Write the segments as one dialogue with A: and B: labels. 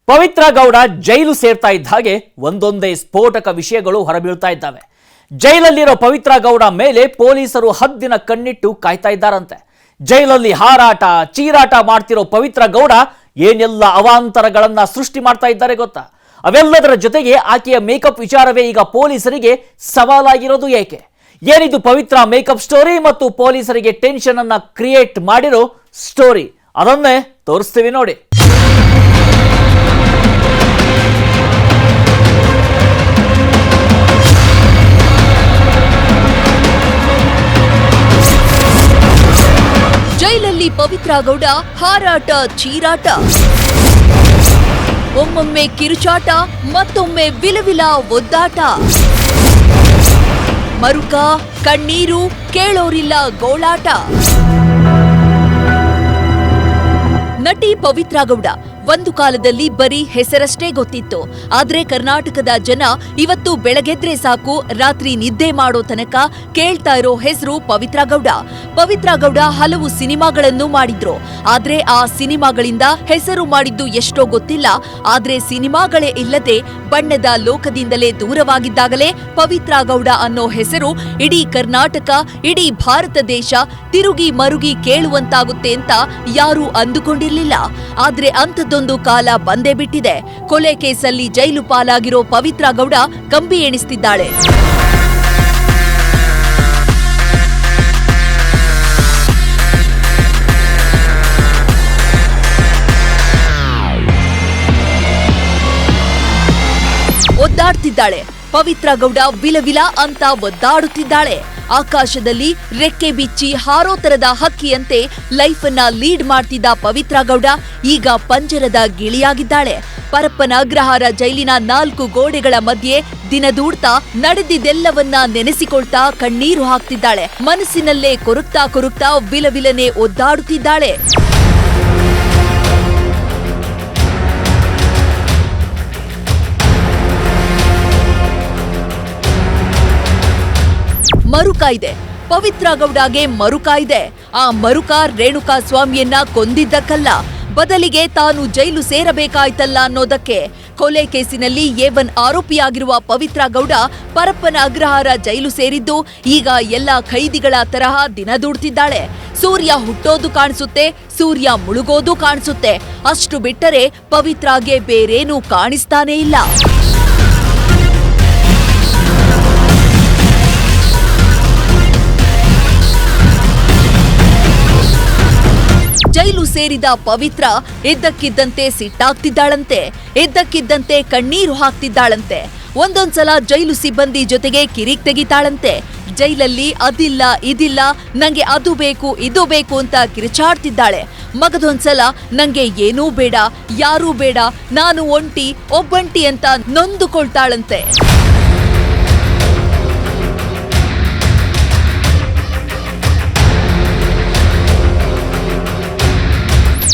A: ಪವಿತ್ರ ಗೌಡ ಜೈಲು ಸೇರ್ತಾ ಇದ್ದ ಹಾಗೆ ಒಂದೊಂದೇ ಸ್ಫೋಟಕ ವಿಷಯಗಳು ಹೊರಬೀಳ್ತಾ ಇದ್ದಾವೆ. ಜೈಲಲ್ಲಿರೋ ಪವಿತ್ರ ಗೌಡ ಮೇಲೆ ಪೊಲೀಸರು ಹದ್ದಿನ ಕಣ್ಣಿಟ್ಟು ಕಾಯ್ತಾ ಇದ್ದಾರಂತೆ. ಜೈಲಲ್ಲಿ ಹಾರಾಟ ಚೀರಾಟ ಮಾಡ್ತಿರೋ ಪವಿತ್ರ ಗೌಡ ಏನೆಲ್ಲ ಅವಾಂತರಗಳನ್ನ ಸೃಷ್ಟಿ ಮಾಡ್ತಾ ಇದ್ದಾರೆ ಗೊತ್ತಾ? ಅವೆಲ್ಲದರ ಜೊತೆಗೆ ಆಕೆಯ ಮೇಕಪ್ ವಿಚಾರವೇ ಈಗ ಪೊಲೀಸರಿಗೆ ಸವಾಲಾಗಿರೋದು ಏಕೆ? ಏನಿದು ಪವಿತ್ರ ಮೇಕಪ್ ಸ್ಟೋರಿ ಮತ್ತು ಪೊಲೀಸರಿಗೆ ಟೆನ್ಷನ್ ಅನ್ನ ಕ್ರಿಯೇಟ್ ಮಾಡಿರೋ ಸ್ಟೋರಿ, ಅದನ್ನೇ ತೋರಿಸ್ತೀವಿ ನೋಡಿ.
B: ಜೈಲಲ್ಲಿ ಪವಿತ್ರ ಗೌಡ ಹಾರಾಟ ಚೀರಾಟ, ಒಮ್ಮೊಮ್ಮೆ ಕಿರುಚಾಟ, ಮತ್ತೊಮ್ಮೆ ವಿಲವಿಲ ಒದ್ದಾಟ, ಮರುಕ ಕಣ್ಣೀರು, ಕೇಳೋರಿಲ್ಲ ಗೋಳಾಟ. ನಟಿ ಪವಿತ್ರ ಗೌಡ ಒಂದು ಕಾಲದಲ್ಲಿ ಬರೀ ಹೆಸರಷ್ಟೇ ಗೊತ್ತಿತ್ತು. ಆದ್ರೆ ಕರ್ನಾಟಕದ ಜನ ಇವತ್ತು ಬೆಳಗೆದ್ರೆ ಸಾಕು ರಾತ್ರಿ ನಿದ್ದೆ ಮಾಡೋ ತನಕ ಕೇಳ್ತಾ ಇರೋ ಹೆಸರು ಪವಿತ್ರ ಗೌಡ. ಪವಿತ್ರ ಗೌಡ ಹಲವು ಸಿನಿಮಾಗಳನ್ನು ಮಾಡಿದ್ರು. ಆದ್ರೆ ಆ ಸಿನಿಮಾಗಳಿಂದ ಹೆಸರು ಮಾಡಿದ್ದು ಎಷ್ಟೋ ಗೊತ್ತಿಲ್ಲ. ಆದ್ರೆ ಸಿನಿಮಾಗಳೇ ಇಲ್ಲದೆ ಬಣ್ಣದ ಲೋಕದಿಂದಲೇ ದೂರವಾಗಿದ್ದಾಗಲೇ ಪವಿತ್ರ ಗೌಡ ಅನ್ನೋ ಹೆಸರು ಇಡೀ ಕರ್ನಾಟಕ, ಇಡೀ ಭಾರತ ದೇಶ ತಿರುಗಿ ಮರುಗಿ ಕೇಳುವಂತಾಗುತ್ತೆ ಅಂತ ಯಾರೂ ಅಂದುಕೊಂಡಿರ್ಲಿಲ್ಲ. ಆದ್ರೆ ಅಂಥದ್ದೊಂದು ಕಾಲ ಬಂದೇ ಬಿಟ್ಟಿದೆ. ಕೊಲೆ ಕೇಸಲ್ಲಿ ಜೈಲು ಪಾಲಾಗಿರೋ ಪವಿತ್ರ ಗೌಡ ಕಂಬಿ ಎಣಿಸ್ತಿದ್ದಾಳೆ. ಒದ್ದಾಡ್ತಿದ್ದಾಳೆ. ಪವಿತ್ರ ಗೌಡ ವಿಲವಿಲ ಅಂತ ಒದ್ದಾಡುತ್ತಿದ್ದಾಳೆ. ಆಕಾಶದಲ್ಲಿ ರೆಕ್ಕೆ ಬಿಚ್ಚಿ ಹಾರೋ ತರದ ಹಕ್ಕಿಯಂತೆ ಲೈಫನ್ನ ಲೀಡ್ ಮಾಡ್ತಿದ್ದ ಪವಿತ್ರ ಗೌಡ ಈಗ ಪಂಜರದ ಗಿಳಿಯಾಗಿದ್ದಾಳೆ. ಪರಪ್ಪನ ಅಗ್ರಹಾರ ಜೈಲಿನ 4 ಗೋಡೆಗಳ ಮಧ್ಯೆ ದಿನದೂಡ್ತಾ ನಡೆದಿದ್ದೆಲ್ಲವನ್ನ ನೆನೆಸಿಕೊಳ್ತಾ ಕಣ್ಣೀರು ಹಾಕ್ತಿದ್ದಾಳೆ. ಮನಸ್ಸಿನಲ್ಲೇ ಕೊರಗ್ತಾ ವಿಲವಿಲನೆ ಒದ್ದಾಡುತ್ತಿದ್ದಾಳೆ. ಮರುಕ ಇದೆ. ಪವಿತ್ರ ಗೌಡಗೆ ಮರುಕ ಇದೆ. ಆ ಮರುಕ ರೇಣುಕಾ ಸ್ವಾಮಿಯನ್ನ ಕೊಂದಿದ್ದಕ್ಕಲ್ಲ, ಬದಲಿಗೆ ತಾನು ಜೈಲು ಸೇರಬೇಕಾಯ್ತಲ್ಲ ಅನ್ನೋದಕ್ಕೆ. ಕೊಲೆ ಕೇಸಿನಲ್ಲಿ A1 ಆರೋಪಿಯಾಗಿರುವ ಪವಿತ್ರ ಗೌಡ ಪರಪ್ಪನ ಅಗ್ರಹಾರ ಜೈಲು ಸೇರಿದ್ದು ಈಗ ಎಲ್ಲ ಖೈದಿಗಳ ತರಹ ದಿನದೂಡ್ತಿದ್ದಾಳೆ. ಸೂರ್ಯ ಹುಟ್ಟೋದು ಕಾಣಿಸುತ್ತೆ, ಸೂರ್ಯ ಮುಳುಗೋದು ಕಾಣಿಸುತ್ತೆ. ಅಷ್ಟು ಬಿಟ್ಟರೆ ಪವಿತ್ರಾಗೆ ಬೇರೇನೂ ಕಾಣಿಸ್ತಾನೇ ಇಲ್ಲ. ಜೈಲು ಸೇರಿದ ಪವಿತ್ರ ಇದ್ದಕ್ಕಿದ್ದಂತೆ ಸಿಟ್ಟಾಗ್ತಿದ್ದಾಳಂತೆ, ಇದ್ದಕ್ಕಿದ್ದಂತೆ ಕಣ್ಣೀರು ಹಾಕ್ತಿದ್ದಾಳಂತೆ. ಒಂದೊಂದ್ಸಲ ಜೈಲು ಸಿಬ್ಬಂದಿ ಜೊತೆಗೆ ಕಿರಿಕ್ ತೆಗಿತಾಳಂತೆ. ಜೈಲಲ್ಲಿ ಅದಿಲ್ಲ ಇದಿಲ್ಲ, ನಂಗೆ ಅದು ಬೇಕು ಇದು ಬೇಕು ಅಂತ ಕಿರಿಚಾಡ್ತಿದ್ದಾಳೆ. ಮಗದೊಂದ್ಸಲ ನಂಗೆ ಏನೂ ಬೇಡ, ಯಾರೂ ಬೇಡ, ನಾನು ಒಬ್ಬಂಟಿ ಅಂತ ನೊಂದುಕೊಳ್ತಾಳಂತೆ.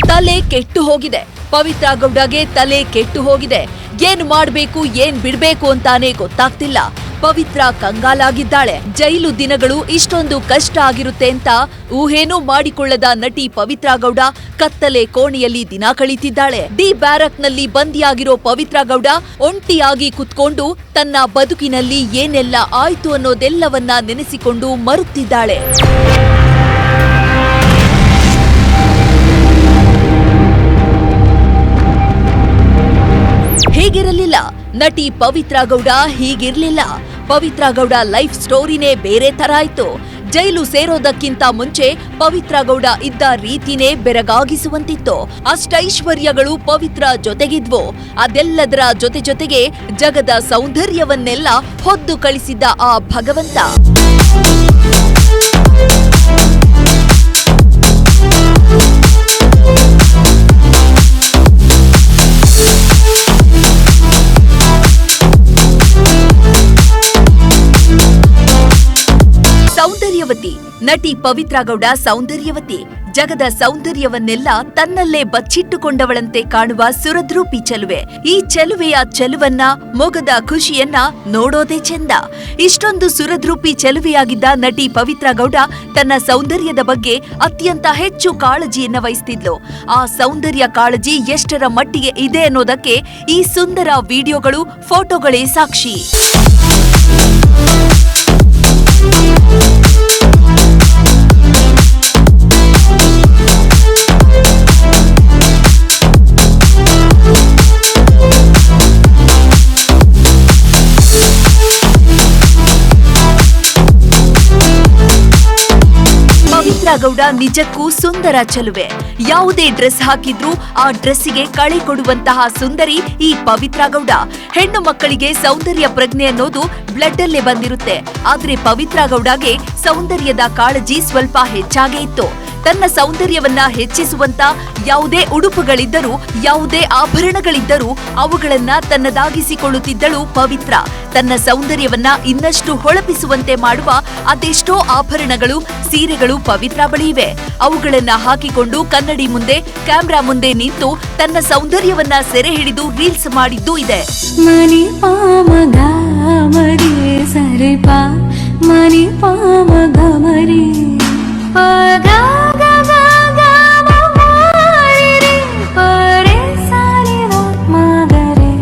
B: ತಲೆ ಕೆಟ್ಟು ಹೋಗಿದೆ. ಪವಿತ್ರ ಗೌಡಗೆ ತಲೆ ಕೆಟ್ಟು ಹೋಗಿದೆ. ಏನ್ ಮಾಡ್ಬೇಕು ಏನ್ ಬಿಡ್ಬೇಕು ಅಂತಾನೆ ಗೊತ್ತಾಗ್ತಿಲ್ಲ. ಪವಿತ್ರ ಕಂಗಾಲಾಗಿದ್ದಾಳೆ. ಜೈಲು ದಿನಗಳು ಇಷ್ಟೊಂದು ಕಷ್ಟ ಆಗಿರುತ್ತೆ ಅಂತ ಊಹೇನೂ ಮಾಡಿಕೊಳ್ಳದ ನಟಿ ಪವಿತ್ರ ಗೌಡ ಕತ್ತಲೆ ಕೋಣೆಯಲ್ಲಿ ದಿನ ಕಳೀತಿದ್ದಾಳೆ. ಡಿ ಬ್ಯಾರಕ್ನಲ್ಲಿ ಬಂದಿಯಾಗಿರೋ ಪವಿತ್ರ ಗೌಡ ಒಂಟಿಯಾಗಿ ಕುತ್ಕೊಂಡು ತನ್ನ ಬದುಕಿನಲ್ಲಿ ಏನೆಲ್ಲ ಆಯ್ತು ಅನ್ನೋದೆಲ್ಲವನ್ನ ನೆನೆಸಿಕೊಂಡು ಮರುತ್ತಿದ್ದಾಳೆ. ಹೀಗಿರಲಿಲ್ಲ ನಟಿ ಪವಿತ್ರ ಗೌಡ, ಹೀಗಿರ್ಲಿಲ್ಲ. ಪವಿತ್ರ ಗೌಡ ಲೈಫ್ ಸ್ಟೋರಿನೇ ಬೇರೆ ತರ ಆಯ್ತು. ಜೈಲು ಸೇರೋದಕ್ಕಿಂತ ಮುಂಚೆ ಪವಿತ್ರ ಗೌಡ ಇದ್ದ ರೀತಿನೇ ಬೆರಗಾಗಿಸುವಂತಿತ್ತು. ಅಷ್ಟೈಶ್ವರ್ಯಗಳು ಪವಿತ್ರ ಜೊತೆಗಿದ್ವು. ಅದೆಲ್ಲದರ ಜೊತೆಗೆ ಜಗದ ಸೌಂದರ್ಯವನ್ನೆಲ್ಲ ಹೊದ್ದು ಕಳಿಸಿದ್ದ ಆ ಭಗವಂತ ಸೌಂದರ್ಯವತಿ. ನಟಿ ಪವಿತ್ರ ಗೌಡ ಸೌಂದರ್ಯವತಿ. ಜಗದ ಸೌಂದರ್ಯವನ್ನೆಲ್ಲ ತನ್ನಲ್ಲೇ ಬಚ್ಚಿಟ್ಟುಕೊಂಡವಳಂತೆ ಕಾಣುವ ಸುರದ್ರೂಪಿ ಚೆಲುವೆ. ಈ ಚೆಲುವೆಯ ಚೆಲುವನ್ನ, ಮೊಗದ ಖುಷಿಯನ್ನ ನೋಡೋದೇ ಚೆಂದ. ಇಷ್ಟೊಂದು ಸುರದ್ರೂಪಿ ಚೆಲುವೆಯಾಗಿದ್ದ ನಟಿ ಪವಿತ್ರ ಗೌಡ ತನ್ನ ಸೌಂದರ್ಯದ ಬಗ್ಗೆ ಅತ್ಯಂತ ಹೆಚ್ಚು ಕಾಳಜಿಯನ್ನ ವಹಿಸ್ತಿದ್ಲು. ಆ ಸೌಂದರ್ಯ ಕಾಳಜಿ ಎಷ್ಟರ ಮಟ್ಟಿಗೆ ಇದೆ ಅನ್ನೋದಕ್ಕೆ ಈ ಸುಂದರ ವಿಡಿಯೋಗಳು, ಫೋಟೋಗಳೇ ಸಾಕ್ಷಿ. ಪವಿತ್ರ ಗೌಡ ನಿಜಕ್ಕೂ ಸುಂದರ ಚೆಲುವೆ. ಯಾವುದೇ ಡ್ರೆಸ್ ಹಾಕಿದ್ರೂ ಆ ಡ್ರೆಸ್ಸಿಗೆ ಕಳೆ ಕೊಡುವಂತಹ ಸುಂದರಿ ಈ ಪವಿತ್ರ ಗೌಡ. ಹೆಣ್ಣು ಮಕ್ಕಳಿಗೆ ಸೌಂದರ್ಯ ಪ್ರಜ್ಞೆ ಅನ್ನೋದು ಬ್ಲಡ್ ಅಲ್ಲೇ ಬಂದಿರುತ್ತೆ. ಆದ್ರೆ ಪವಿತ್ರ ಗೌಡಗೆ ಸೌಂದರ್ಯದ ಕಾಳಜಿ ಸ್ವಲ್ಪ ಹೆಚ್ಚಾಗೇ ಇತ್ತು. ತನ್ನ ಸೌಂದರ್ಯವನ್ನ ಹೆಚ್ಚಿಸುವಂತ ಯಾವುದೇ ಉಡುಪುಗಳಿದ್ದರೂ, ಯಾವುದೇ ಆಭರಣಗಳಿದ್ದರೂ ಅವುಗಳನ್ನ ತನ್ನದಾಗಿಸಿಕೊಳ್ಳುತ್ತಿದ್ದಳು ಪವಿತ್ರ. ತನ್ನ ಸೌಂದರ್ಯವನ್ನ ಇನ್ನಷ್ಟು ಹೊಳಪಿಸುವಂತೆ ಮಾಡುವ ಅದೆಷ್ಟೋ ಆಭರಣಗಳು, ಸೀರೆಗಳು ಪವಿತ್ರ ಬಳಿ ಇವೆ. ಅವುಗಳನ್ನ ಹಾಕಿಕೊಂಡು ಕನ್ನಡಿ ಮುಂದೆ, ಕ್ಯಾಮ್ರಾ ಮುಂದೆ ನಿಂತು ತನ್ನ ಸೌಂದರ್ಯವನ್ನ ಸೆರೆ ಹಿಡಿದು ರೀಲ್ಸ್ ಮಾಡಿದ್ದೂ ಇದೆ.
C: ಮನಿ ಪಾಮಗ ಮರಿ ಸರಿ ಪಾ ಮನಿ ಪಾಮಗ ಮರಿ ಪಗ ಗ ಗ ಮರಿ ಪರೆ ಸರಿ ಮಗರೆ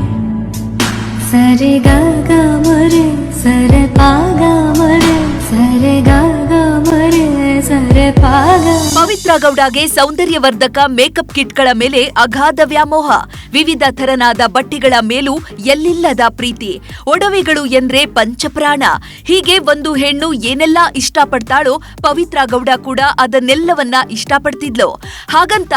C: ಸರಿ ಗ ಗ ಮರೆ ಸರೆ ಪಾಗ ಮರೆ ಸರೆ ಗ ಗ ಮರೆ ಸರೆ ಪಾಗ.
B: ಪವಿತ್ರ ಗೌಡಗೆ ಸೌಂದರ್ಯವರ್ಧಕ ಮೇಕಪ್ ಕಿಟ್ಗಳ ಮೇಲೆ ಅಗಾಧ ವ್ಯಾಮೋಹ. ವಿವಿಧ ಥರನಾದ ಬಟ್ಟೆಗಳ ಮೇಲೂ ಎಲ್ಲಿಲ್ಲದ ಪ್ರೀತಿ. ಒಡವೆಗಳು ಎಂದ್ರೆ ಪಂಚಪ್ರಾಣ. ಹೀಗೆ ಒಂದು ಹೆಣ್ಣು ಏನೆಲ್ಲ ಇಷ್ಟಪಡ್ತಾಳೋ ಪವಿತ್ರ ಗೌಡ ಕೂಡ ಅದನ್ನೆಲ್ಲವನ್ನ ಇಷ್ಟಪಡ್ತಿದ್ಲು. ಹಾಗಂತ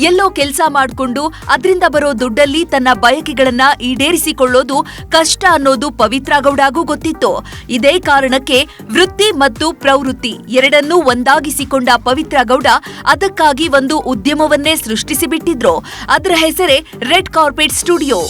B: ಎಲ್ಲೋ ಕೆಲಸ ಮಾಡ್ಕೊಂಡು ಅದರಿಂದ ಬರೋ ದುಡ್ಡಲ್ಲಿ ತನ್ನ ಬಯಕೆಗಳನ್ನ ಈಡೇರಿಸಿಕೊಳ್ಳೋದು ಕಷ್ಟ ಅನ್ನೋದು ಪವಿತ್ರ ಗೌಡಗೂ ಗೊತ್ತಿತ್ತು. ಇದೇ ಕಾರಣಕ್ಕೆ ವೃತ್ತಿ ಮತ್ತು ಪ್ರವೃತ್ತಿ ಎರಡನ್ನೂ ಒಂದಾಗಿಸಿಕೊಂಡ ಪವಿತ್ರ ಗೌಡ ಅದಕ್ಕಾಗಿ ಒಂದು ಉದ್ಯಮವನ್ನೇ ಸೃಷ್ಟಿಸಿಬಿಟ್ಟಿದ್ರು. ಅದರ ಹೆಸರೇ red carpet studio.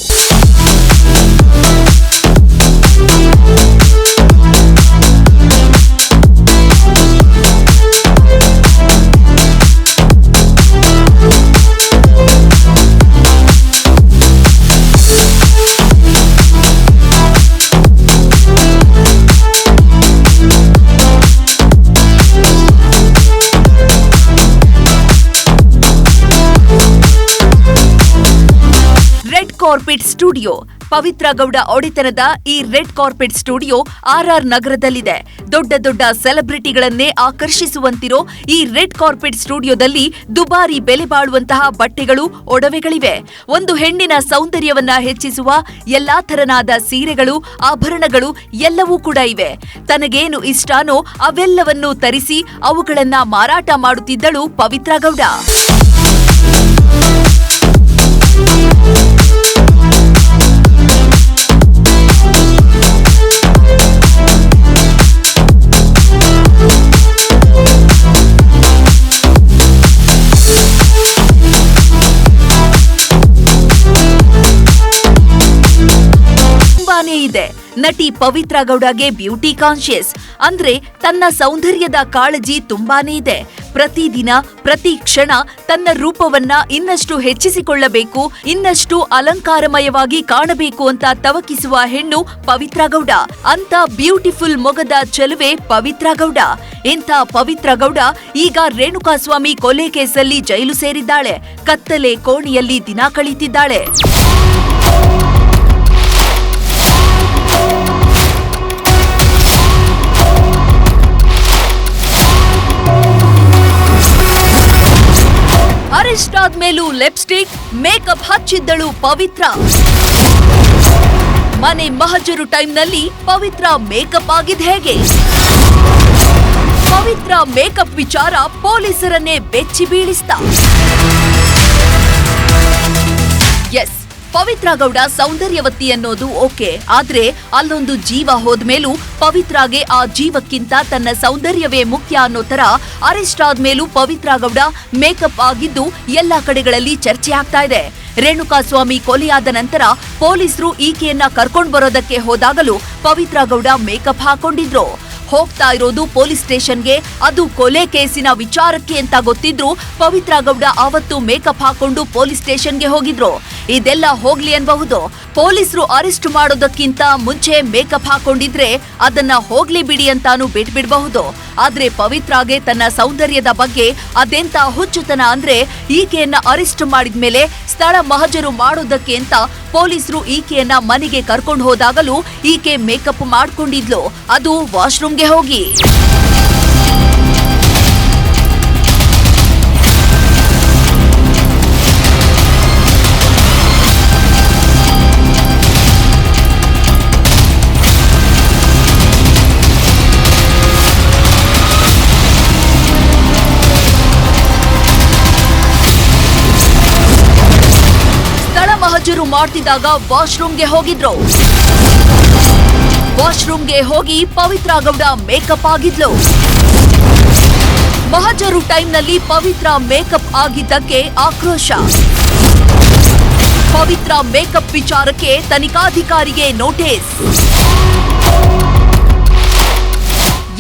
B: Carpet studio. Pavithra Gowda ಒಡೆತನದ ಈ ರೆಡ್ ಕಾರ್ಪೆಟ್ ಸ್ಟುಡಿಯೋ RR ನಗರದಲ್ಲಿದೆ. ದೊಡ್ಡ ದೊಡ್ಡ ಸೆಲೆಬ್ರಿಟಿಗಳನ್ನೇ ಆಕರ್ಷಿಸುವಂತಿರೋ ಈ ರೆಡ್ ಕಾರ್ಪೆಟ್ ಸ್ಟುಡಿಯೋದಲ್ಲಿ ದುಬಾರಿ ಬೆಲೆ ಬಾಳುವಂತಹ ಬಟ್ಟೆಗಳು, ಒಡವೆಗಳಿವೆ. ಒಂದು ಹೆಣ್ಣಿನ ಸೌಂದರ್ಯವನ್ನ ಹೆಚ್ಚಿಸುವ ಎಲ್ಲಾ ತರನಾದ ಸೀರೆಗಳು, ಆಭರಣಗಳು ಎಲ್ಲವೂ ಕೂಡ ಇವೆ. ತನಗೇನು ಇಷ್ಟಾನೋ ಅವೆಲ್ಲವನ್ನೂ ತರಿಸಿ ಅವುಗಳನ್ನ ಮಾರಾಟ ಮಾಡುತ್ತಿದ್ದಳು ಪವಿತ್ರ ಗೌಡ. ಇದೆ. ನಟಿ ಪವಿತ್ರ ಗೌಡಗೆ ಬ್ಯೂಟಿ ಕಾನ್ಶಿಯಸ್ ಅಂದ್ರೆ ತನ್ನ ಸೌಂದರ್ಯದ ಕಾಳಜಿ ತುಂಬಾನೇ ಇದೆ. ಪ್ರತಿದಿನ, ಪ್ರತಿ ಕ್ಷಣ ತನ್ನ ರೂಪವನ್ನ ಇನ್ನಷ್ಟು ಹೆಚ್ಚಿಸಿಕೊಳ್ಳಬೇಕು, ಇನ್ನಷ್ಟು ಅಲಂಕಾರಮಯವಾಗಿ ಕಾಣಬೇಕು ಅಂತ ತವಕಿಸುವ ಹೆಣ್ಣು ಪವಿತ್ರ ಗೌಡ. ಅಂತ ಬ್ಯೂಟಿಫುಲ್ ಮೊಗದ ಚೆಲುವೆ ಪವಿತ್ರ ಗೌಡ. ಇಂಥ ಪವಿತ್ರ ಗೌಡ ಈಗ ರೇಣುಕಾಸ್ವಾಮಿ ಕೊಲೆ ಕೇಸಲ್ಲಿ ಜೈಲು ಸೇರಿದ್ದಾಳೆ. ಕತ್ತಲೆ ಕೋಣೆಯಲ್ಲಿ ದಿನ ಕಳೀತಿದ್ದಾಳೆ. ಅರೆಸ್ಟ್ ಆದ್ಮೇಲೂ ಲಿಪ್ಸ್ಟಿಕ್, ಮೇಕಪ್ ಹಚ್ಚಿದ್ದಳು ಪವಿತ್ರ. ಮನೆ ಮಹಜರು ಟೈಮ್ನಲ್ಲಿ ಪವಿತ್ರ ಮೇಕಪ್ ಆಗಿದ್ ಹೇಗೆ? ಪವಿತ್ರ ಮೇಕಪ್ ವಿಚಾರ ಪೊಲೀಸರನ್ನೇ ಬೆಚ್ಚಿ ಬೀಳಿಸ್ತ. ಎಸ್, ಪವಿತ್ರ ಗೌಡ ಸೌಂದರ್ಯವತಿ ಅನ್ನೋದು ಓಕೆ, ಆದ್ರೆ ಅಲ್ಲೊಂದು ಜೀವ ಹೋದ್ಮೇಲೂ ಪವಿತ್ರಾಗೆ ಆ ಜೀವಕ್ಕಿಂತ ತನ್ನ ಸೌಂದರ್ಯವೇ ಮುಖ್ಯ ಅನ್ನೋ ತರ ಅರೆಸ್ಟ್ ಆದ್ಮೇಲೂ ಪವಿತ್ರ ಗೌಡ ಮೇಕಪ್ ಆಗಿದ್ದು ಎಲ್ಲಾ ಕಡೆಗಳಲ್ಲಿ ಚರ್ಚೆ ಆಗ್ತಾ ಇದೆ. ರೇಣುಕಾಸ್ವಾಮಿ ಕೊಲೆಯಾದ ನಂತರ ಪೊಲೀಸರು ಈಕೆಯನ್ನ ಕರ್ಕೊಂಡ್ ಬರೋದಕ್ಕೆ ಹೋದಾಗಲೂ ಪವಿತ್ರ ಗೌಡ ಮೇಕಪ್ ಹಾಕೊಂಡಿದ್ರು. ಹೋಗ್ತಾ ಇರೋದು ಪೊಲೀಸ್ ಸ್ಟೇಷನ್ಗೆ, ಅದು ಕೊಲೆ ಕೇಸಿನ ವಿಚಾರಕ್ಕೆ ಅಂತ ಗೊತ್ತಿದ್ರು ಪವಿತ್ರ ಗೌಡ ಆವತ್ತು ಮೇಕಪ್ ಹಾಕೊಂಡು ಪೊಲೀಸ್ ಸ್ಟೇಷನ್ಗೆ ಹೋಗಿದ್ರು. ಇದೆಲ್ಲ ಹೋಗ್ಲಿ ಅನ್ಬಹುದು, ಪೊಲೀಸರು ಅರೆಸ್ಟ್ ಮಾಡೋದಕ್ಕಿಂತ ಮುಂಚೆ ಮೇಕಪ್ ಹಾಕೊಂಡಿದ್ರೆ ಅದನ್ನ ಹೋಗ್ಲಿ ಬಿಡಿ ಅಂತಾನು ಬಿಟ್ಬಿಡಬಹುದು. ಆದ್ರೆ ಪವಿತ್ರಾಗೆ ತನ್ನ ಸೌಂದರ್ಯದ ಬಗ್ಗೆ ಅದೆಂತ ಹುಚ್ಚುತನ ಅಂದ್ರೆ ಈಕೆಯನ್ನ ಅರೆಸ್ಟ್ ಮಾಡಿದ್ಮೇಲೆ ಸ್ಥಳ ಮಹಜರು ಮಾಡೋದಕ್ಕೆ ಅಂತ ಪೊಲೀಸರು ಈಕೆಯನ್ನ ಮನೆಗೆ ಕರ್ಕೊಂಡು ಹೋದಾಗಲೂ ಈಕೆ ಮೇಕಪ್ ಮಾಡ್ಕೊಂಡಿದ್ಲು, ಅದು ವಾಶ್ರೂಮ್ಗೆ ಹೋಗಿ. ಮಹಜರು ಮಾಡ್ತಿದ್ದಾಗ ವಾಶ್ರೂಮ್ಗೆ ಹೋಗಿದ್ರು. ವಾಶ್ರೂಮ್ಗೆ ಹೋಗಿ ಪವಿತ್ರ ಗೌಡ ಮೇಕಪ್ ಆಗಿದ್ಲು. ಮಹಜರು ಟೈಮ್ನಲ್ಲಿ ಪವಿತ್ರ ಮೇಕಪ್ ಆಗಿದ್ದಕ್ಕೆ ಆಕ್ರೋಶ. ಪವಿತ್ರ ಮೇಕಪ್ ವಿಚಾರಕ್ಕೆ ತನಿಖಾಧಿಕಾರಿಗೆ ನೋಟಿಸ್.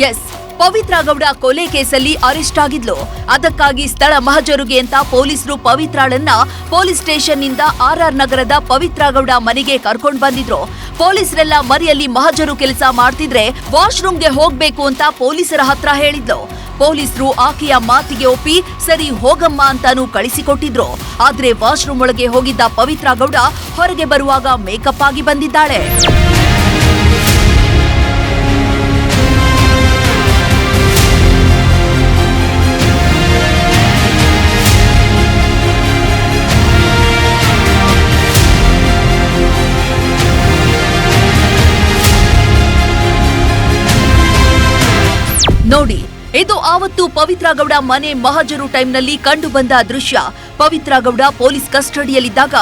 B: ಎಸ್, ಪವಿತ್ರ ಗೌಡ ಕೊಲೆ ಕೇಸಲ್ಲಿ ಅರೆಸ್ಟ್ ಆಗಿದ್ಲು. ಅದಕ್ಕಾಗಿ ಸ್ಥಳ ಮಹಜರುಗೆ ಅಂತ ಪೊಲೀಸರು ಪವಿತ್ರಾಳನ್ನ ಪೊಲೀಸ್ ಸ್ಟೇಷನ್ ನಿಂದ RR ನಗರದ ಪವಿತ್ರ ಗೌಡ ಮನೆಗೆ ಕರ್ಕೊಂಡು ಬಂದಿದ್ರು. ಪೊಲೀಸರೆಲ್ಲ ಮನೆಯಲ್ಲಿ ಮಹಜರು ಕೆಲಸ ಮಾಡ್ತಿದ್ರೆ ವಾಶ್ರೂಮ್ಗೆ ಹೋಗ್ಬೇಕು ಅಂತ ಪೊಲೀಸರ ಹತ್ರ ಹೇಳಿದ್ಲು. ಪೊಲೀಸರು ಆಕೆಯ ಮಾತಿಗೆ ಒಪ್ಪಿ ಸರಿ ಹೋಗಮ್ಮ ಅಂತಾನು ಕಳಿಸಿಕೊಟ್ಟಿದ್ರು. ಆದ್ರೆ ವಾಶ್ರೂಮ್ ಒಳಗೆ ಹೋಗಿದ್ದ ಪವಿತ್ರ ಗೌಡ ಹೊರಗೆ ಬರುವಾಗ ಮೇಕಪ್ ಆಗಿ ಬಂದಿದ್ದಾಳೆ. ನೋಡಿ, ಇದು ಆವತ್ತು ಪವಿತ್ರ ಗೌಡ ಮನೆ ಮಹಜರು ಟೈಮ್ನಲ್ಲಿ ಕಂಡು ಬಂದ ದೃಶ್ಯ. ಪವಿತ್ರ ಗೌಡ ಪೊಲೀಸ್ ಕಸ್ಟಡಿಯಲ್ಲಿದ್ದಾಗ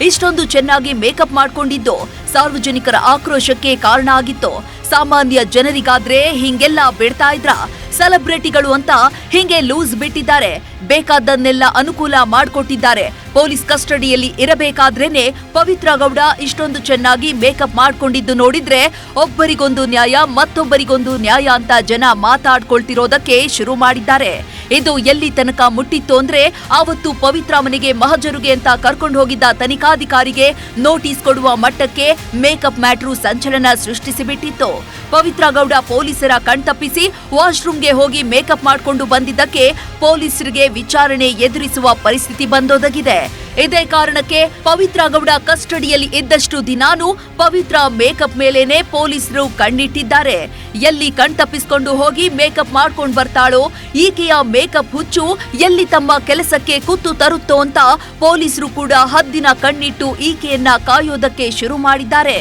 B: ಇಷ್ಟೊಂದು ಚೆನ್ನಾಗಿ ಮೇಕಪ್ ಮಾಡ್ಕೊಂಡಿದ್ದು ಸಾರ್ವಜನಿಕರ ಆಕ್ರೋಶಕ್ಕೆ ಕಾರಣ ಆಗಿತ್ತು. ಸಾಮಾನ್ಯ ಜನರಿಗಾದ್ರೆ ಹಿಂಗೆಲ್ಲ ಬಿಡ್ತಾ ಇದ್ರ, ಸೆಲೆಬ್ರಿಟಿಗಳು ಅಂತ ಹಿಂಗೆ ಲೂಸ್ ಬಿಟ್ಟಿದ್ದಾರೆ, ಬೇಕಾದನ್ನೆಲ್ಲ ಅನುಕೂಲ ಮಾಡ್ಕೊಟ್ಟಿದ್ದಾರೆ. ಪೊಲೀಸ್ ಕಸ್ಟಡಿಯಲ್ಲಿ ಇರಬೇಕಾದ್ರೇನೆ ಪವಿತ್ರ ಗೌಡ ಇಷ್ಟೊಂದು ಚೆನ್ನಾಗಿ ಮೇಕಪ್ ಮಾಡ್ಕೊಂಡಿದ್ದು ನೋಡಿದ್ರೆ ಒಬ್ಬರಿಗೊಂದು ನ್ಯಾಯ ಮತ್ತೊಬ್ಬರಿಗೊಂದು ನ್ಯಾಯ ಅಂತ ಜನ ಮಾತಾಡ್ಕೊಳ್ತಿರೋದಕ್ಕೆ ಶುರು ಮಾಡಿದ್ದಾರೆ. ಇದು ಎಲ್ಲಿ ತನಕ ಮುಟ್ಟಿತ್ತು ಅಂದ್ರೆ ಆವತ್ತು ಪವಿತ್ರ ಮನೆಗೆ ಮಹಜರುಗೆ ಅಂತ ಕರ್ಕೊಂಡು ಹೋಗಿದ್ದ ತನಿಖಾಧಿಕಾರಿಗೆ ನೋಟಿಸ್ ಕೊಡುವ ಮಟ್ಟಕ್ಕೆ ಮೇಕಪ್ ಮ್ಯಾಟ್ರು ಸಂಚಲನ ಸೃಷ್ಟಿಸಿಬಿಟ್ಟಿತ್ತು. ಪವಿತ್ರ ಗೌಡ ಪೊಲೀಸರ ಕಣ್ತಪ್ಪಿಸಿ ವಾಶ್ರೂಮ್ಗೆ ಹೋಗಿ ಮೇಕಪ್ ಮಾಡ್ಕೊಂಡು ಬಂದಿದ್ದಕ್ಕೆ ಪೊಲೀಸರಿಗೆ ವಿಚಾರಣೆ ಎದುರಿಸುವ ಪರಿಸ್ಥಿತಿ ಬಂದೊದಗಿದೆ. ಇದೇ ಕಾರಣಕ್ಕೆ ಪವಿತ್ರ ಗೌಡ ಕಸ್ಟಡಿಯಲ್ಲಿ ಇದ್ದಷ್ಟು ದಿನಾನೂ ಪವಿತ್ರ ಮೇಕಪ್ ಮೇಲೇನೆ ಪೊಲೀಸರು ಕಣ್ಣಿಟ್ಟಿದ್ದಾರೆ. ಎಲ್ಲಿ ಕಣ್ತಪ್ಪಿಸಿಕೊಂಡು ಹೋಗಿ ಮೇಕಪ್ ಮಾಡ್ಕೊಂಡು ಬರ್ತಾಳೋ, ಈಕೆಯ ಮೇಕಪ್ ಹುಚ್ಚು ಎಲ್ಲಿ ತಮ್ಮ ಕೆಲಸಕ್ಕೆ ಕುತ್ತು ತರುತ್ತೋ ಅಂತ ಪೊಲೀಸರು ಕೂಡ ಹದ್ದಿನ ಕಣ್ಣಿಟ್ಟು ಈಕೆಯನ್ನ ಕಾಯೋದಕ್ಕೆ ಶುರು ಮಾಡಿದ್ದಾರೆ.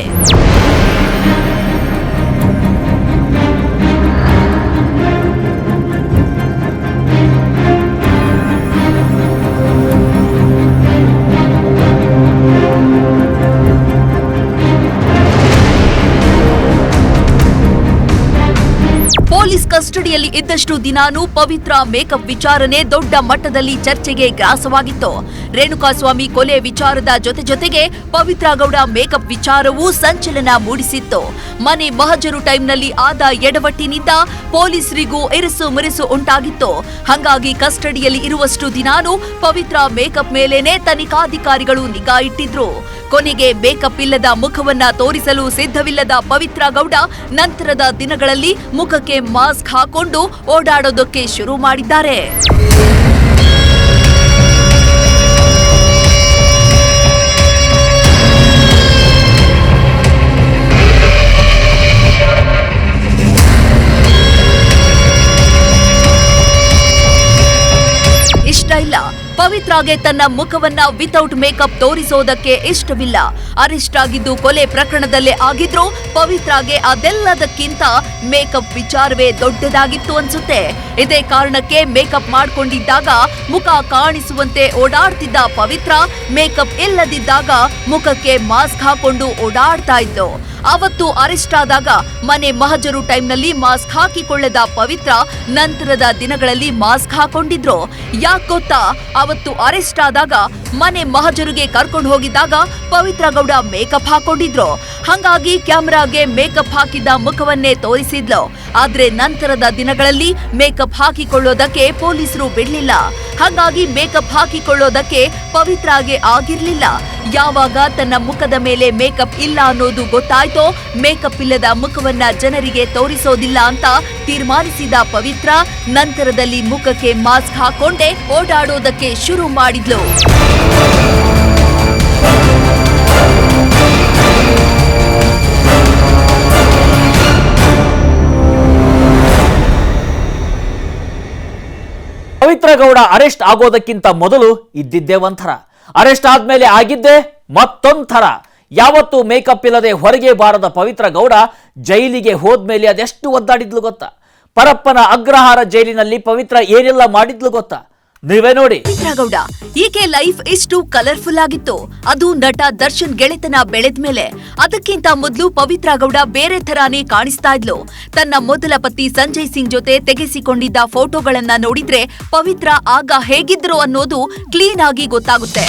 B: ಪೊಲೀಸ್ ಕಸ್ಟಡಿಯಲ್ಲಿ ಇದ್ದಷ್ಟು ದಿನಾನೂ ಪವಿತ್ರ ಮೇಕಪ್ ವಿಚಾರಣೆ ದೊಡ್ಡ ಮಟ್ಟದಲ್ಲಿ ಚರ್ಚೆಗೆ ಗ್ರಾಸವಾಗಿತ್ತು. ರೇಣುಕಾಸ್ವಾಮಿ ಕೊಲೆ ವಿಚಾರದ ಜೊತೆಗೆ ಪವಿತ್ರ ಗೌಡ ಮೇಕಪ್ ವಿಚಾರವೂ ಸಂಚಲನ ಮೂಡಿಸಿತ್ತು. ಮನೆ ಮಹಜರು ಟೈಮ್ನಲ್ಲಿ ಆದ ಎಡವಟ್ಟಿನಿಂದ ಪೊಲೀಸರಿಗೂ ಇರಿಸು ಮುರಿಸು ಉಂಟಾಗಿತ್ತು. ಹಾಗಾಗಿ ಕಸ್ಟಡಿಯಲ್ಲಿ ಇರುವಷ್ಟು ದಿನಾನೂ ಪವಿತ್ರ ಮೇಕಪ್ ಮೇಲೇನೆ ತನಿಖಾಧಿಕಾರಿಗಳು ನಿಗಾ ಇಟ್ಟಿದ್ರು. ಕೊನೆಗೆ ಮೇಕಪ್ ಇಲ್ಲದ ಮುಖವನ್ನ ತೋರಿಸಲು ಸಿದ್ಧವಿಲ್ಲದ ಪವಿತ್ರ ಗೌಡ ನಂತರದ ದಿನಗಳಲ್ಲಿ ಮುಖಕ್ಕೆ ಮಾಸ್ಕ್ ಹಾಕೊಂಡು ಓಡಾಡೋದಕ್ಕೆ ಶುರು ಮಾಡಿದ್ದಾರೆ. ಇಷ್ಟ ಇಲ್ಲ, ಪವಿತ್ರಾಗೆ ತನ್ನ ಮುಖವನ್ನ ವಿತೌಟ್ ಮೇಕಪ್ ತೋರಿಸೋದಕ್ಕೆ ಇಷ್ಟವಿಲ್ಲ. ಅರೆಸ್ಟ್ ಆಗಿದ್ದು ಕೊಲೆ ಪ್ರಕರಣದಲ್ಲೇ ಆಗಿದ್ರು ಪವಿತ್ರಾಗೆ ಅದೆಲ್ಲದಕ್ಕಿಂತ ಮೇಕಪ್ ವಿಚಾರವೇ ದೊಡ್ಡದಾಗಿತ್ತು ಅನ್ಸುತ್ತೆ. ಇದೇ ಕಾರಣಕ್ಕೆ ಮೇಕಪ್ ಮಾಡ್ಕೊಂಡಿದ್ದಾಗ ಮುಖ ಕಾಣಿಸುವಂತೆ ಓಡಾಡ್ತಿದ್ದ ಪವಿತ್ರ ಮೇಕಪ್ ಇಲ್ಲದಿದ್ದಾಗ ಮುಖಕ್ಕೆ ಮಾಸ್ಕ್ ಹಾಕೊಂಡು ಓಡಾಡ್ತಾ ಇದ್ದು. ಅವತ್ತು ಅರೆಸ್ಟ್ ಆದಾಗ ಮನೆ ಮಹಜರು ಟೈಮ್ನಲ್ಲಿ ಮಾಸ್ಕ್ ಹಾಕಿಕೊಳ್ಳದ ಪವಿತ್ರ ನಂತರದ ದಿನಗಳಲ್ಲಿ ಮಾಸ್ಕ್ ಹಾಕೊಂಡಿದ್ರು. ಯಾಕೆ ಗೊತ್ತಾ, ಅವತ್ತು ಅರೆಸ್ಟ್ ಆದಾಗ ಮನೆ ಮಹಜರಿಗೆ ಕರ್ಕೊಂಡು ಹೋಗಿದ್ದಾಗ ಪವಿತ್ರ ಗೌಡ ಮೇಕಪ್ ಹಾಕೊಂಡಿದ್ರು. ಹಾಗಾಗಿ ಕ್ಯಾಮೆರಾಗೆ ಮೇಕಪ್ ಹಾಕಿದ್ದ ಮುಖವನ್ನೇ ತೋರಿಸಿದ್ಲು. ಆದ್ರೆ ನಂತರದ ದಿನಗಳಲ್ಲಿ ಮೇಕಪ್ ಹಾಕಿಕೊಳ್ಳೋದಕ್ಕೆ ಪೊಲೀಸರು ಬಿಡ್ಲಿಲ್ಲ. ಹಾಗಾಗಿ ಮೇಕಪ್ ಹಾಕಿಕೊಳ್ಳೋದಕ್ಕೆ ಪವಿತ್ರಾಗೆ ಆಗಿರ್ಲಿಲ್ಲ. ಯಾವಾಗ ತನ್ನ ಮುಖದ ಮೇಲೆ ಮೇಕಪ್ ಇಲ್ಲ ಅನ್ನೋದು ಗೊತ್ತಾಯ್ತೋ, ಮೇಕಪ್ ಇಲ್ಲದ ಮುಖವನ್ನ ಜನರಿಗೆ ತೋರಿಸೋದಿಲ್ಲ ಅಂತ ತೀರ್ಮಾನಿಸಿದ ಪವಿತ್ರ ನಂತರದಲ್ಲಿ ಮುಖಕ್ಕೆ ಮಾಸ್ಕ್ ಹಾಕೊಂಡೇ ಓಡಾಡೋದಕ್ಕೆ ಶುರು ಮಾಡಿದ್ಲು.
A: ಪವಿತ್ರ ಗೌಡ ಅರೆಸ್ಟ್ ಆಗೋದಕ್ಕಿಂತ ಮೊದಲು ಇದ್ದಿದ್ದೇ ಒಂಥರ, ಅರೆಸ್ಟ್ ಆದ್ಮೇಲೆ ಆಗಿದ್ದೇ ಮತ್ತೊಂಥರ. ಯಾವತ್ತೂ ಮೇಕಪ್ ಇಲ್ಲದೆ ಹೊರಗೆ ಬಾರದ ಪವಿತ್ರ ಗೌಡ ಜೈಲಿಗೆ ಹೋದ್ಮೇಲೆ ಅದೆಷ್ಟು ಒದ್ದಾಡಿದ್ಲು ಗೊತ್ತಾ? ಪರಪ್ಪನ ಅಗ್ರಹಾರ ಜೈಲಿನಲ್ಲಿ ಪವಿತ್ರ ಏನೆಲ್ಲ ಮಾಡಿದ್ಲು ಗೊತ್ತಾ? ನೀವೇ ನೋಡಿ.
B: ಪವಿತ್ರ ಗೌಡ ಈಕೆ ಲೈಫ್ ಎಷ್ಟು ಕಲರ್ಫುಲ್ ಆಗಿತ್ತು, ಅದು ನಟ ದರ್ಶನ್ ಗೆಳೆತನ ಬೆಳೆದ್ಮೇಲೆ. ಅದಕ್ಕಿಂತ ಮೊದಲು ಪವಿತ್ರ ಗೌಡ ಬೇರೆ ತರಾನೇ ಕಾಣಿಸ್ತಾ ಇದ್ಲು. ತನ್ನ ಮೊದಲ ಪತಿ ಸಂಜಯ್ ಸಿಂಗ್ ಜೊತೆ ತೆಗೆಸಿಕೊಂಡಿದ್ದ ಫೋಟೋಗಳನ್ನ ನೋಡಿದ್ರೆ ಪವಿತ್ರ ಆಗ ಹೇಗಿದ್ರು ಅನ್ನೋದು ಕ್ಲೀನ್ ಆಗಿ ಗೊತ್ತಾಗುತ್ತೆ.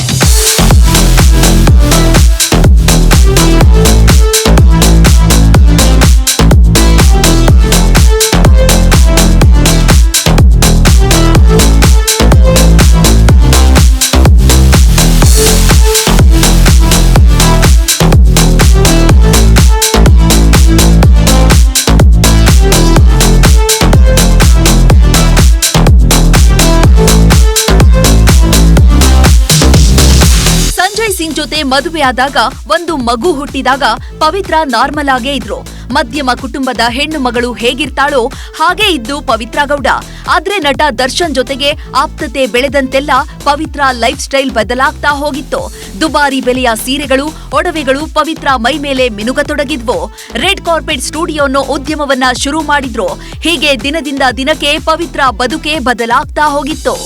B: ಸಿಂಗ್ ಜೊತೆ ಮದುವೆಯಾದಾಗ ಒಂದು ಮಗು ಹುಟ್ಟಿದಾಗ ಪವಿತ್ರ ನಾರ್ಮಲ್ ಆಗೇ ಇದ್ರು. ಮಧ್ಯಮ ಕುಟುಂಬದ ಹೆಣ್ಣು ಮಗಳು ಹೇಗಿರ್ತಾಳೋ ಹಾಗೆ ಇದ್ದು ಪವಿತ್ರ ಗೌಡ. ಆದ್ರೆ ನಟ ದರ್ಶನ್ ಜೊತೆಗೆ ಆಪ್ತತೆ ಬೆಳೆದಂತೆಲ್ಲ ಪವಿತ್ರ ಲೈಫ್ ಸ್ಟೈಲ್ ಬದಲಾಗ್ತಾ ಹೋಗಿತ್ತು. ದುಬಾರಿ ಬೆಲೆಯ ಸೀರೆಗಳು, ಒಡವೆಗಳು ಪವಿತ್ರ ಮೈ ಮೇಲೆ ಮಿನುಗತೊಡಗಿದ್ವು. ರೆಡ್ ಕಾರ್ಪೆಟ್ ಸ್ಟುಡಿಯೋ ಅನ್ನೋ ಉದ್ಯಮವನ್ನ ಶುರು ಮಾಡಿದ್ರು. ಹೀಗೆ ದಿನದಿಂದ ದಿನಕ್ಕೆ ಪವಿತ್ರ ಬದುಕೆ ಬದಲಾಗ್ತಾ ಹೋಗಿತ್ತು.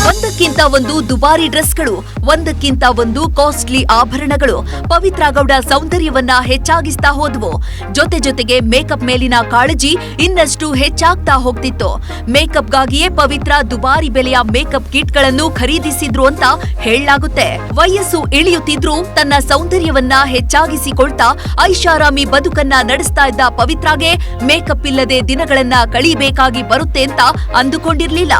B: ಒಂದಕ್ಕಿಂತ ಒಂದು ದುಬಾರಿ ಡ್ರೆಸ್ಗಳು, ಒಂದಕ್ಕಿಂತ ಒಂದು ಕಾಸ್ಟ್ಲಿ ಆಭರಣಗಳು ಪವಿತ್ರ ಗೌಡ ಸೌಂದರ್ಯವನ್ನ ಹೆಚ್ಚಾಗಿಸ್ತಾ ಹೋದ್ವು. ಜೊತೆಗೆ ಮೇಕಪ್ ಮೇಲಿನ ಕಾಳಜಿ ಇನ್ನಷ್ಟು ಹೆಚ್ಚಾಗ್ತಾ ಹೋಗ್ತಿತ್ತು. ಮೇಕಪ್ಗಾಗಿಯೇ ಪವಿತ್ರ ದುಬಾರಿ ಬೆಲೆಯ ಮೇಕಪ್ ಕಿಟ್ಗಳನ್ನು ಖರೀದಿಸಿದ್ರು ಅಂತ ಹೇಳಲಾಗುತ್ತೆ. ವಯಸ್ಸು ಇಳಿಯುತ್ತಿದ್ರೂ ತನ್ನ ಸೌಂದರ್ಯವನ್ನ ಹೆಚ್ಚಾಗಿಸಿಕೊಳ್ತಾ ಐಷಾರಾಮಿ ಬದುಕನ್ನ ನಡೆಸ್ತಾ ಇದ್ದ ಪವಿತ್ರಾಗೆ ಮೇಕಪ್ ಇಲ್ಲದೆ ದಿನಗಳನ್ನ ಕಳೀಬೇಕಾಗಿ ಬರುತ್ತೆ ಅಂತ ಅಂದುಕೊಂಡಿರ್ಲಿಲ್ಲ.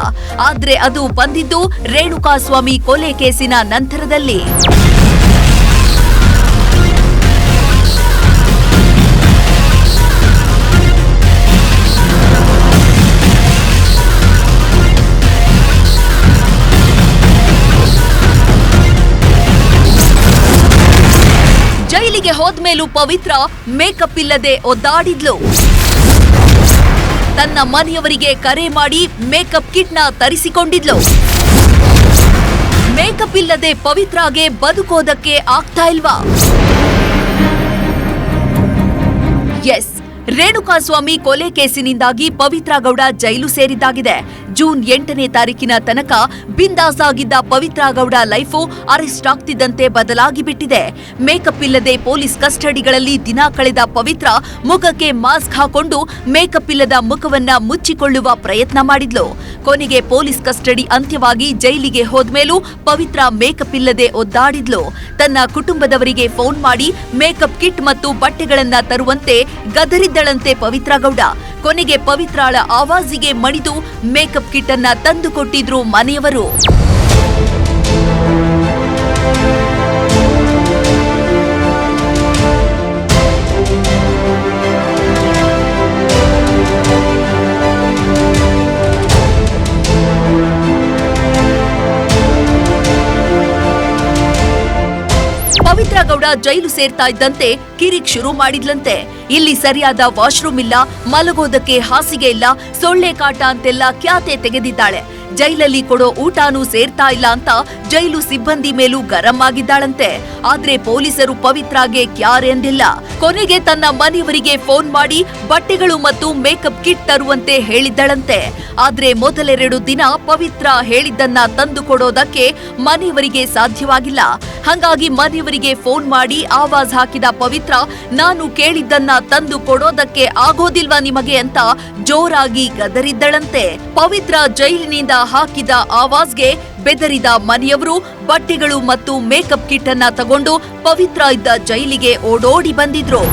B: ಆದ್ರೆ ಅದು ಬಂದಿದ್ದು ರೇಣುಕಾಸ್ವಾಮಿ ಕೊಲೆ ಕೇಸಿನ ನಂತರದಲ್ಲಿ. ಜೈಲಿಗೆ ಹೋದ್ಮೇಲೂ ಪವಿತ್ರ ಮೇಕಪ್ ಇಲ್ಲದೆ ಒದ್ದಾಡಿದ್ಲು. ತನ್ನ ಮನೆಯವರಿಗೆ ಕರೆ ಮಾಡಿ ಮೇಕಪ್ ಕಿಟ್ನ ತರಿಸಿಕೊಂಡಿದ್ಲು. ಮೇಕಪ್ ಇಲ್ಲದೆ ಪವಿತ್ರಾಗೆ ಬದುಕೋದಕ್ಕೆ ಆಗ್ತಾ ಇಲ್ವಾ? ಎಸ್, ರೇಣುಕಾಸ್ವಾಮಿ ಕೊಲೆ ಕೇಸಿನಿಂದಾಗಿ ಪವಿತ್ರ ಗೌಡ ಜೈಲು ಸೇರಿದ್ದಾಗಿದೆ. ಜೂನ್ 8ನೇ ತಾರೀಕಿನ ತನಕ ಬಿಂದಾಸ್ ಆಗಿದ್ದ ಪವಿತ್ರ ಗೌಡ ಲೈಫು ಅರೆಸ್ಟ್ ಆಗ್ತಿದ್ದಂತೆ ಬದಲಾಗಿ ಬಿಟ್ಟಿದೆ. ಮೇಕಪ್ ಇಲ್ಲದೆ ಪೊಲೀಸ್ ಕಸ್ಟಡಿಗಳಲ್ಲಿ ದಿನ ಕಳೆದ ಪವಿತ್ರ ಮುಖಕ್ಕೆ ಮಾಸ್ಕ್ ಹಾಕೊಂಡು ಮೇಕಪ್ ಇಲ್ಲದ ಮುಖವನ್ನ ಮುಚ್ಚಿಕೊಳ್ಳುವ ಪ್ರಯತ್ನ ಮಾಡಿದ್ಲು. ಕೊನೆಗೆ ಪೊಲೀಸ್ ಕಸ್ಟಡಿ ಅಂತ್ಯವಾಗಿ ಜೈಲಿಗೆ ಹೋದ್ಮೇಲೂ ಪವಿತ್ರ ಮೇಕಪ್ ಇಲ್ಲದೆ ಒದ್ದಾಡಿದ್ಲು. ತನ್ನ ಕುಟುಂಬದವರಿಗೆ ಫೋನ್ ಮಾಡಿ ಮೇಕಪ್ ಕಿಟ್ ಮತ್ತು ಬಟ್ಟೆಗಳನ್ನ ತರುವಂತೆ ಗದರಿದ್ದಳಂತೆ ಪವಿತ್ರ ಗೌಡ. ಕೊನೆಗೆ ಪವಿತ್ರಾಳ ಆವಾಜಿಗೆ ಮಣಿದು ಮೇಕಪ್ ಕಿಟ್ ಅನ್ನ ತಂದುಕೊಟ್ಟಿದ್ರು ಮನೆಯವರು. ಪವಿತ್ರ ಗೌಡ ಜೈಲು ಸೇರ್ತಾ ಇದ್ದಂತೆ ಕಿರಿಕ್ ಶುರು ಮಾಡಿದ್ಲಂತೆ. ಇಲ್ಲಿ ಸರಿಯಾದ ವಾಶ್ರೂಮ್ ಇಲ್ಲ, ಮಲಗೋದಕ್ಕೆ ಹಾಸಿಗೆ ಇಲ್ಲ, ಸೊಳ್ಳೆ ಕಾಟ ಅಂತೆಲ್ಲ ಖ್ಯಾತೆ ತೆಗೆದಿದ್ದಾಳೆ. ಜೈಲಲ್ಲಿ ಕೊಡೋ ಊಟನೂ ಸೇರ್ತಾ ಇಲ್ಲ ಅಂತ ಜೈಲು ಸಿಬ್ಬಂದಿ ಮೇಲೂ ಗರಂ ಆಗಿದ್ದಾಳಂತೆ. ಆದ್ರೆ ಪೊಲೀಸರು ಪವಿತ್ರಾಗೆ ಕ್ಯಾರ್ ಎಂದಿಲ್ಲ. ಕೊನೆಗೆ ತನ್ನ ಮನೆಯವರಿಗೆ ಫೋನ್ ಮಾಡಿ ಬಟ್ಟೆಗಳು ಮತ್ತು ಮೇಕಪ್ ಕಿಟ್ ತರುವಂತೆ ಹೇಳಿದ್ದಳಂತೆ. ಆದ್ರೆ ಮೊದಲೆರಡು ದಿನ ಪವಿತ್ರ ಹೇಳಿದ್ದನ್ನ ತಂದು ಕೊಡೋದಕ್ಕೆ ಮನೆಯವರಿಗೆ ಸಾಧ್ಯವಾಗಿಲ್ಲ. ಹಾಗಾಗಿ ಮನೆಯವರಿಗೆ ಫೋನ್ ಮಾಡಿ ಆವಾಜ್ ಹಾಕಿದ ಪವಿತ್ರ, ನಾನು ಕೇಳಿದ್ದನ್ನ ತಂದು ಕೊಡೋದಕ್ಕೆ ಆಗೋದಿಲ್ವಾ ನಿಮಗೆ ಅಂತ ಜೋರಾಗಿ ಗದರಿದ್ದಳಂತೆ. ಪವಿತ್ರ ಜೈಲಿನಿಂದ ಹಾಕಿದ ಆವಾಜ್ಗೆ ಬೆದರಿದ ಮನೆಯವರು ಬಟ್ಟೆಗಳು ಮತ್ತು ಮೇಕಪ್ ಕಿಟ್ ಅನ್ನ ತಗೊಂಡು ಪವಿತ್ರ ಇದ್ದ ಜೈಲಿಗೆ ಓಡೋಡಿ ಬಂದಿದ್ರು.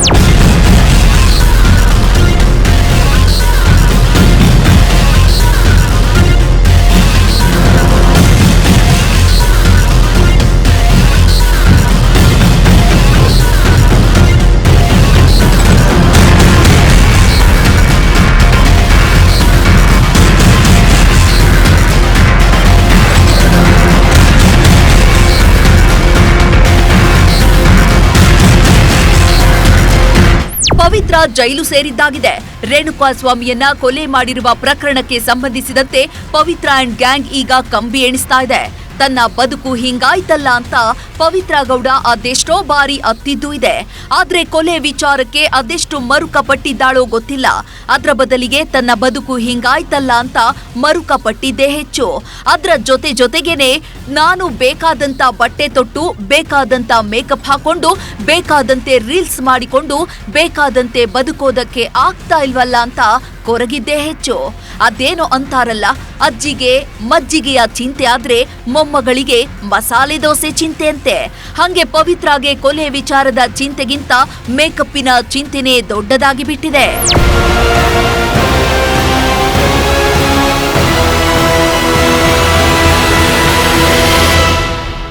B: ಪವಿತ್ರ ಜೈಲು ಸೇರಿದ್ದಾಗಿದೆ. ರೇಣುಕಾ ಸ್ವಾಮಿಯನ್ನ ಕೊಲೆ ಮಾಡಿರುವ ಪ್ರಕರಣಕ್ಕೆ ಸಂಬಂಧಿಸಿದಂತೆ ಪವಿತ್ರ ಅಂಡ್ ಗ್ಯಾಂಗ್ ಈಗ ಕಂಬಿ ಎಣಿಸ್ತಾ ಇದೆ. ತನ್ನ ಬದುಕು ಹಿಂಗಾಯ್ತಲ್ಲ ಅಂತ ಪವಿತ್ರ ಗೌಡ ಅದೆಷ್ಟೋ ಬಾರಿ ಅತ್ತಿದ್ದೂ ಇದೆ. ಆದ್ರೆ ಕೊಲೆ ವಿಚಾರಕ್ಕೆ ಅದೆಷ್ಟು ಮರುಕ ಪಟ್ಟಿದ್ದಾಳೋ ಗೊತ್ತಿಲ್ಲ. ಅದ್ರ ಬದಲಿಗೆ ತನ್ನ ಬದುಕು ಹಿಂಗಾಯ್ತಲ್ಲ ಅಂತ ಮರುಕ ಪಟ್ಟಿದ್ದೇ ಹೆಚ್ಚು. ಅದ್ರ ಜೊತೆಗೇನೆ ನಾನು ಬೇಕಾದಂತ ಬಟ್ಟೆ ತೊಟ್ಟು, ಬೇಕಾದಂತ ಮೇಕಪ್ ಹಾಕೊಂಡು, ಬೇಕಾದಂತೆ ರೀಲ್ಸ್ ಮಾಡಿಕೊಂಡು, ಬೇಕಾದಂತೆ ಬದುಕೋದಕ್ಕೆ ಆಗ್ತಾ ಇಲ್ವಲ್ಲ ಅಂತ ಕೊರಗಿದ್ದೇ ಹೆಚ್ಚು. ಅದೇನೋ ಅಂತಾರಲ್ಲ, ಅಜ್ಜಿಗೆ ಮಜ್ಜಿಗೆಯ ಚಿಂತೆ ಆದ್ರೆ ಮೊಮ್ಮಗಳಿಗೆ ಮಸಾಲೆ ದೋಸೆ ಚಿಂತೆ ಅಂತೆ. ಹಂಗೆ ಪವಿತ್ರಾಗೆ ಕೊಲೆ ವಿಚಾರದ ಚಿಂತೆಗಿಂತ ಮೇಕಪ್ಪಿನ ಚಿಂತೆನೇ ದೊಡ್ಡದಾಗಿ ಬಿಟ್ಟಿದೆ.